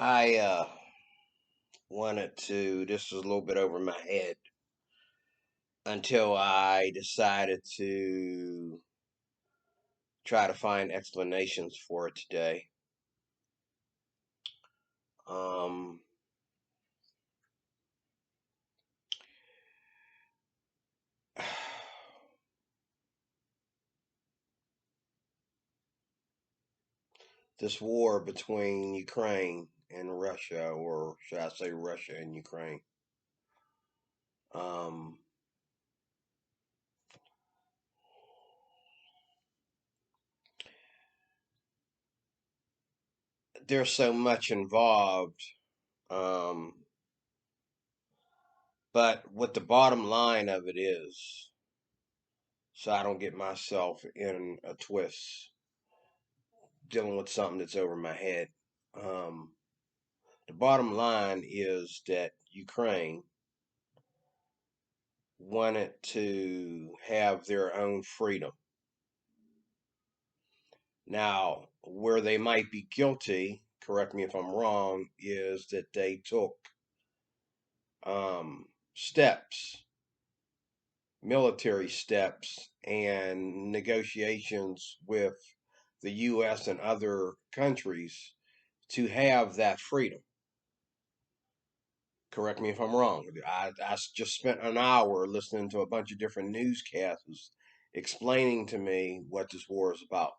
I wanted to, this was a little bit over my head until I decided to try to find explanations for it today. Um, this war between Ukraine and Russia, or should I say Russia and Ukraine, um, there's so much involved. Um, but what the bottom line of it is, so I don't get myself in a twist dealing with something that's over my head. Um, the bottom line is that Ukraine wanted to have their own freedom. Now, where they might be guilty, correct me if I'm wrong, is that they took steps, military steps, and negotiations with the U.S. and other countries to have that freedom. Correct me if I'm wrong. I just spent an hour listening to a bunch of different newscasts explaining to me what this war is about.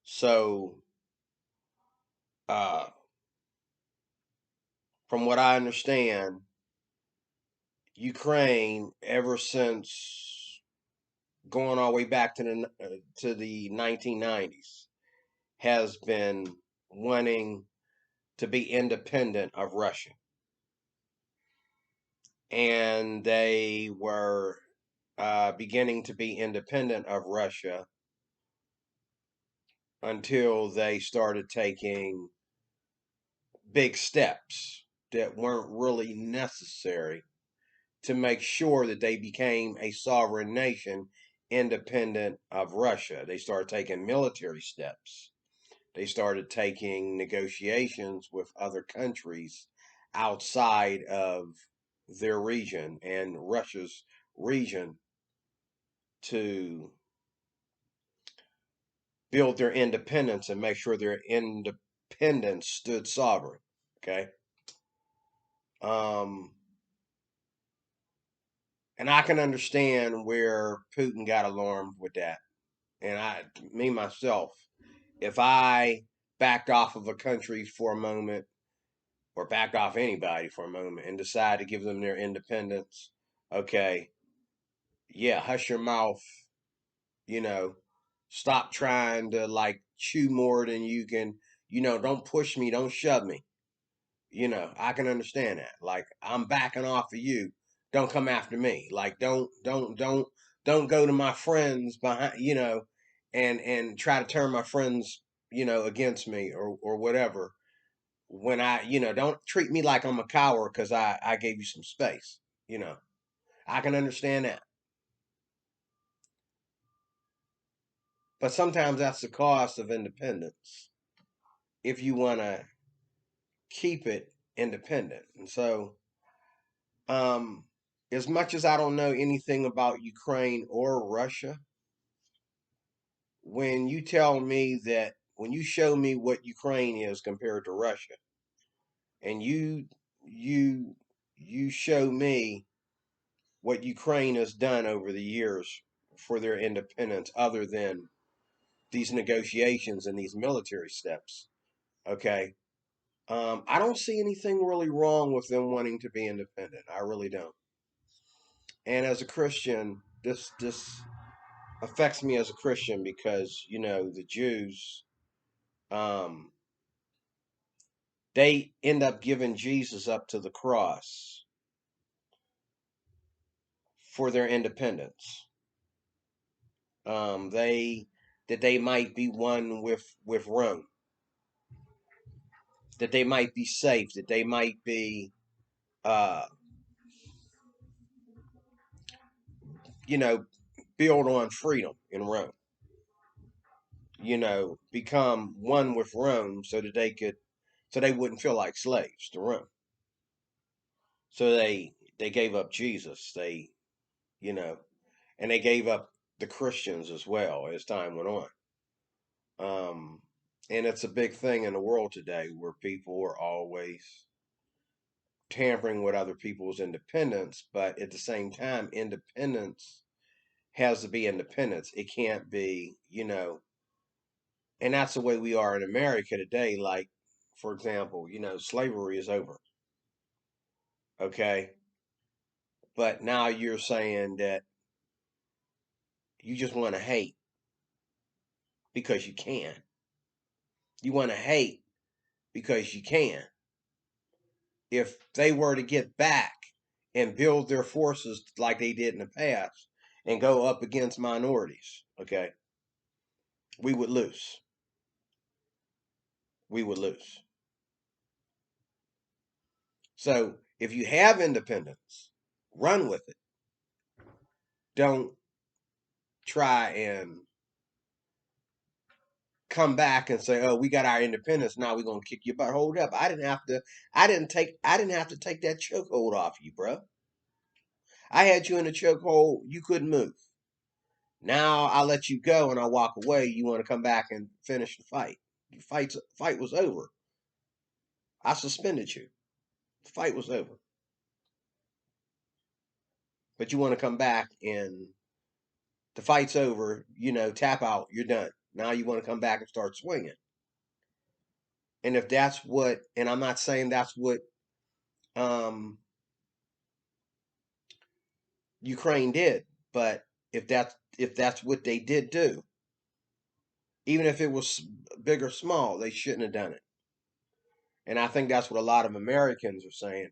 So, uh, from what I understand, Ukraine, ever since going all the way back to the 1990s, has been wanting to be independent of Russia, and they were beginning to be independent of Russia until they started taking big steps that weren't really necessary to make sure that they became a sovereign nation independent of Russia. They started taking military steps. They started taking negotiations with other countries outside of their region and Russia's region to build their independence and make sure their independence stood sovereign. Okay. Um, and I can understand where Putin got alarmed with that. And me myself, if I backed off of a country for a moment, or backed off anybody for a moment, and decide to give them their independence, okay, yeah, hush your mouth, you know, stop trying to like chew more than you can, don't push me, don't shove me. I can understand that. Like, I'm backing off of you. Don't come after me. Like, don't go to my friends behind, and try to turn my friends, against me or whatever. When don't treat me like I'm a coward because I gave you some space. You know, I can understand that. But sometimes that's the cost of independence if you want to keep it independent. And so, Um, as much as I don't know anything about Ukraine or Russia, when you show me what Ukraine is compared to Russia, and you you show me what Ukraine has done over the years for their independence, other than these negotiations and these military steps, okay? I don't see anything really wrong with them wanting to be independent. I really don't. And as a Christian, this affects me as a Christian because the Jews, um, they end up giving Jesus up to the cross for their independence. They that they might be one with Rome, that they might be safe, that they might be, uh, you know, build on freedom in Rome. become one with Rome so that they wouldn't feel like slaves to Rome. So they gave up Jesus. You know, and they gave up the Christians as well as time went on. Um, and it's a big thing in the world today where people are always tampering with other people's independence, but at the same time, independence has to be independence. It can't be, and that's the way we are in America today. Like, for example, slavery is over. Okay. But now you're saying that you just want to hate because you can. You want to hate because you can. If they were to get back and build their forces like they did in the past and go up against minorities, okay, we would lose. We would lose. So if you have independence, run with it. Don't try and come back and say, "Oh, we got our independence. Now we're gonna kick your butt." Hold up! I didn't have to. I didn't have to take that chokehold off you, bro. I had you in a chokehold. You couldn't move. Now I let you go and I walk away. You want to come back and finish the fight? The fight was over. I suspended you. The fight was over. But you want to come back and the fight's over. Tap out. You're done. Now you want to come back and start swinging. And if that's what, and I'm not saying that's what um, Ukraine did, but if that's what they did do, even if it was big or small, they shouldn't have done it. And I think that's what a lot of Americans are saying.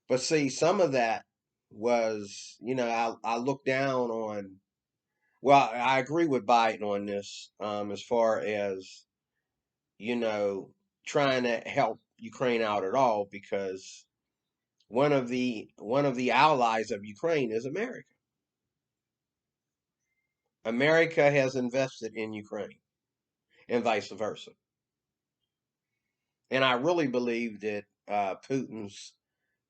But see, some of that was, I look down on. Well, I agree with Biden on this, as far as you know, trying to help Ukraine out at all, because one of the allies of Ukraine is America. America has invested in Ukraine, and vice versa. And I really believe that Putin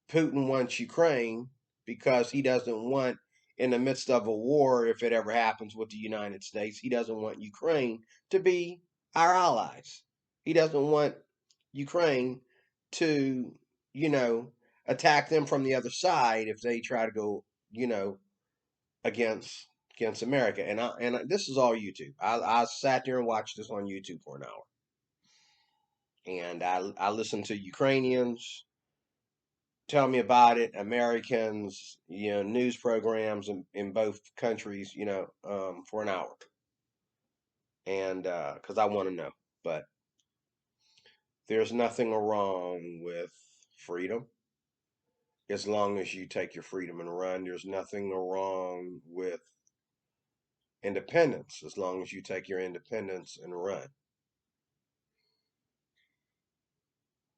wants Ukraine because he doesn't want, in the midst of a war, if it ever happens with the United States, he doesn't want Ukraine to be our allies. He doesn't want Ukraine to, you know, attack them from the other side if they try to go, you know, against America. And this is all YouTube. I sat there and watched this on YouTube for an hour, and I listened to Ukrainians tell me about it, Americans, news programs in both countries, for an hour, and because I want to know. But there's nothing wrong with freedom as long as you take your freedom and run. There's nothing wrong with independence as long as you take your independence and run.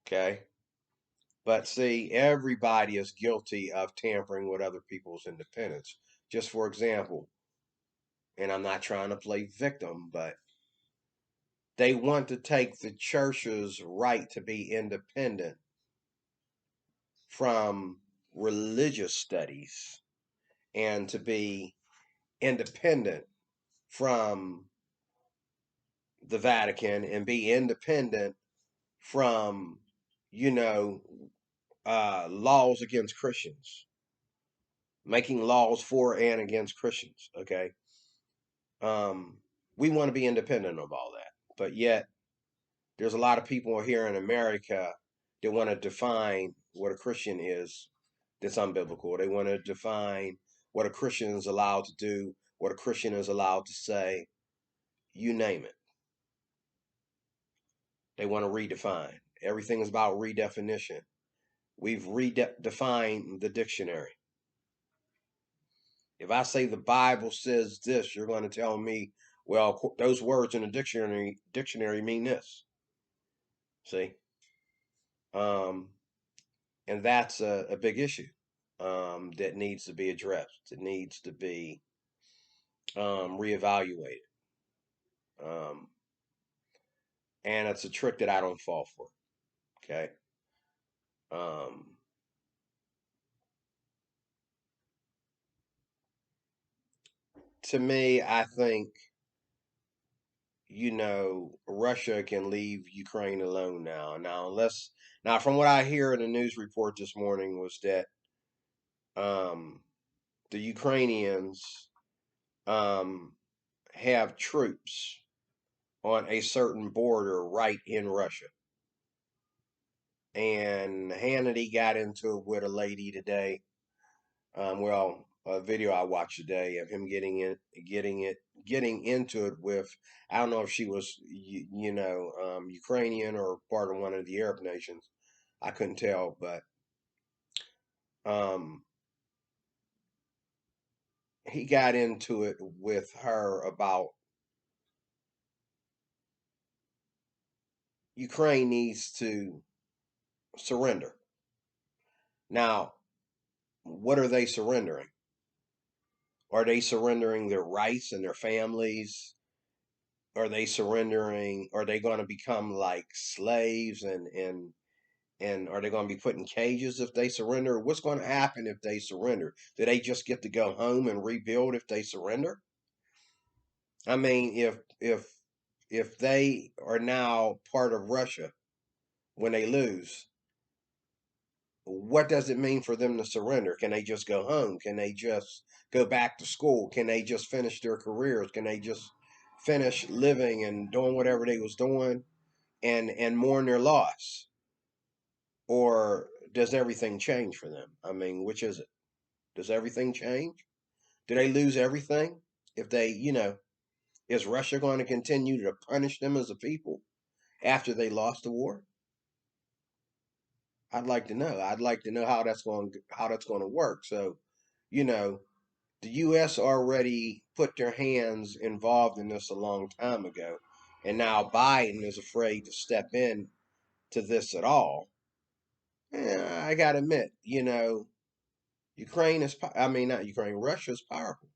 Okay. But see, everybody is guilty of tampering with other people's independence. Just for example, and I'm not trying to play victim, but they want to take the church's right to be independent from religious studies and to be independent from the Vatican and be independent from, you know, laws against Christians, making laws for and against Christians. Okay. Um, we want to be independent of all that. But yet, there's a lot of people here in America that want to define what a Christian is that's unbiblical. They want to define what a Christian is allowed to do, what a Christian is allowed to say, you name it. They want to redefine. Everything is about redefinition. We've redefined the dictionary. If I say the Bible says this, you're going to tell me, well, those words in the dictionary mean this. See? Um, and that's a big issue, that needs to be addressed. It needs to be reevaluated. Um, and it's a trick that I don't fall for. Okay. Um, to me, I think, Russia can leave Ukraine alone now. Now, from what I hear in the news report this morning was that um, the Ukrainians um, have troops on a certain border right in Russia. And Hannity got into it with a lady today. A video I watched today of him getting into it with. I don't know if she was, Ukrainian or part of one of the Arab nations. I couldn't tell, but um, he got into it with her about Ukraine needs to surrender. Now, what are they surrendering? Are they surrendering their rights and their families? Are they surrendering? Are they going to become like slaves and are they going to be put in cages if they surrender? What's going to happen if they surrender? Do they just get to go home and rebuild if they surrender? I mean, if they are now part of Russia when they lose, what does it mean for them to surrender? Can they just go home? Can they just go back to school? Can they just finish their careers? Can they just finish living and doing whatever they was doing and mourn their loss? Or does everything change for them? I mean, which is it? Does everything change? Do they lose everything if is Russia going to continue to punish them as a people after they lost the war? I'd like to know. I'd like to know how that's going to work. So, you know, the U.S. already put their hands involved in this a long time ago, and now Biden is afraid to step in to this at all. I gotta admit, Ukraine is. I mean, not Ukraine. Russia's powerful.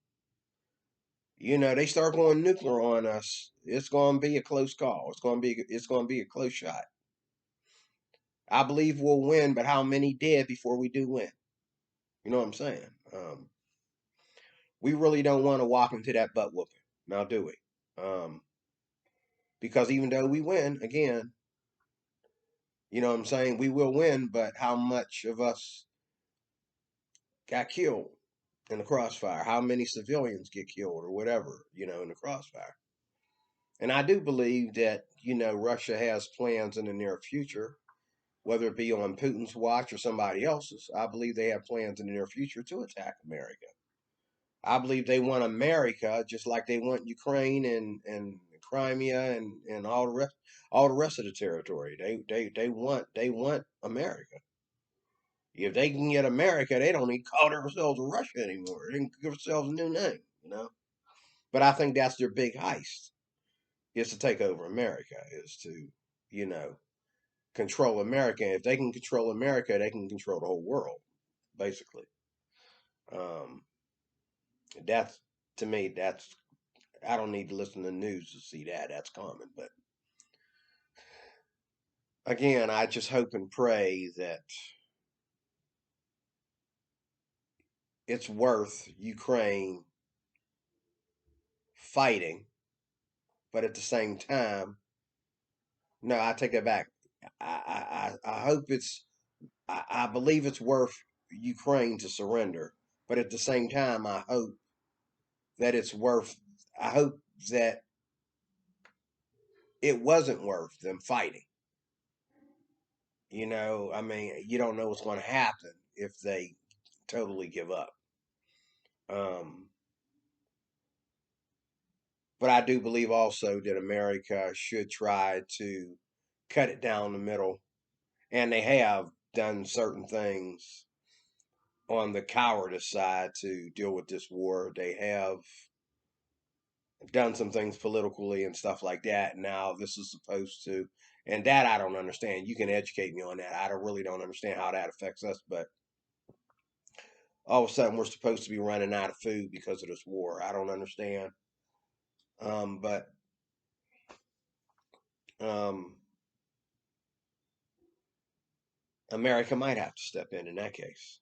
They start going nuclear on us. It's going to be a close call. It's going to be a close shot. I believe we'll win, but how many dead before we do win? You know what I'm saying? We really don't want to walk into that butt whooping. Now, do we? Because even though we win, again, you know what I'm saying? We will win, but how much of us got killed in the crossfire? How many civilians get killed or whatever, in the crossfire? And I do believe that, Russia has plans in the near future, whether it be on Putin's watch or somebody else's. I believe they have plans in the near future to attack America. I believe they want America just like they want Ukraine and Crimea and all the rest of the territory. They want America. If they can get America, they don't need to call themselves Russia anymore. They can give themselves a new name. But I think that's their big heist is to take over America, is to, you know, control America. If they can control America, they can control the whole world, basically. Um, that's to me, that's I don't need to listen to the news to see that. That's common. But again, I just hope and pray that it's worth Ukraine fighting, but at the same time, no, I take it back. I hope I believe it's worth Ukraine to surrender, but at the same time, that it's worth. I hope that it wasn't worth them fighting. I mean, you don't know what's going to happen if they totally give up. Um, but I do believe also that America should try to cut it down the middle, and they have done certain things on the cowardice side to deal with this war. They have done some things politically and stuff like that. Now this is supposed to, and that I don't understand. You can educate me on that. I really don't understand how that affects us, but all of a sudden we're supposed to be running out of food because of this war. I don't understand. But America might have to step in that case.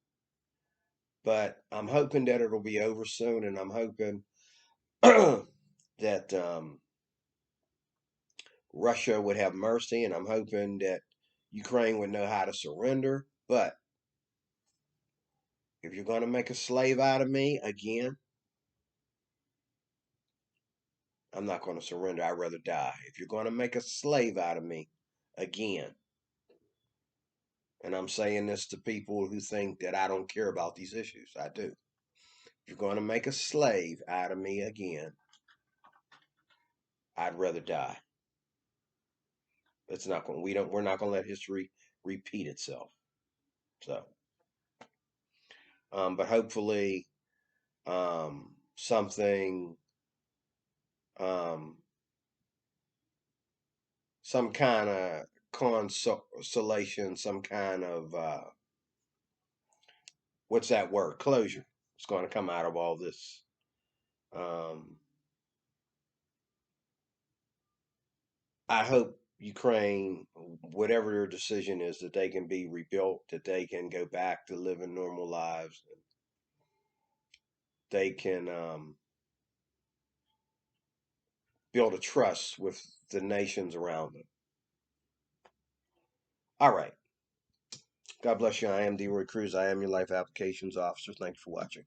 But I'm hoping that it'll be over soon, and I'm hoping that Russia would have mercy, and I'm hoping that Ukraine would know how to surrender. But if you're going to make a slave out of me again, I'm not going to surrender. I'd rather die. If you're going to make a slave out of me again, and I'm saying this to people who think that I don't care about these issues, I do. If you're going to make a slave out of me again, I'd rather die. It's not going. We're not going to let history repeat itself. So, but hopefully, something, um, some kind of consolation, some kind of what's that word? Closure. Is going to come out of all this. Um, I hope Ukraine, whatever their decision is, that they can be rebuilt, that they can go back to living normal lives, they can build a trust with the nations around them. All right. God bless you. I am D. Roy Cruz. I am your life applications officer. Thanks for watching.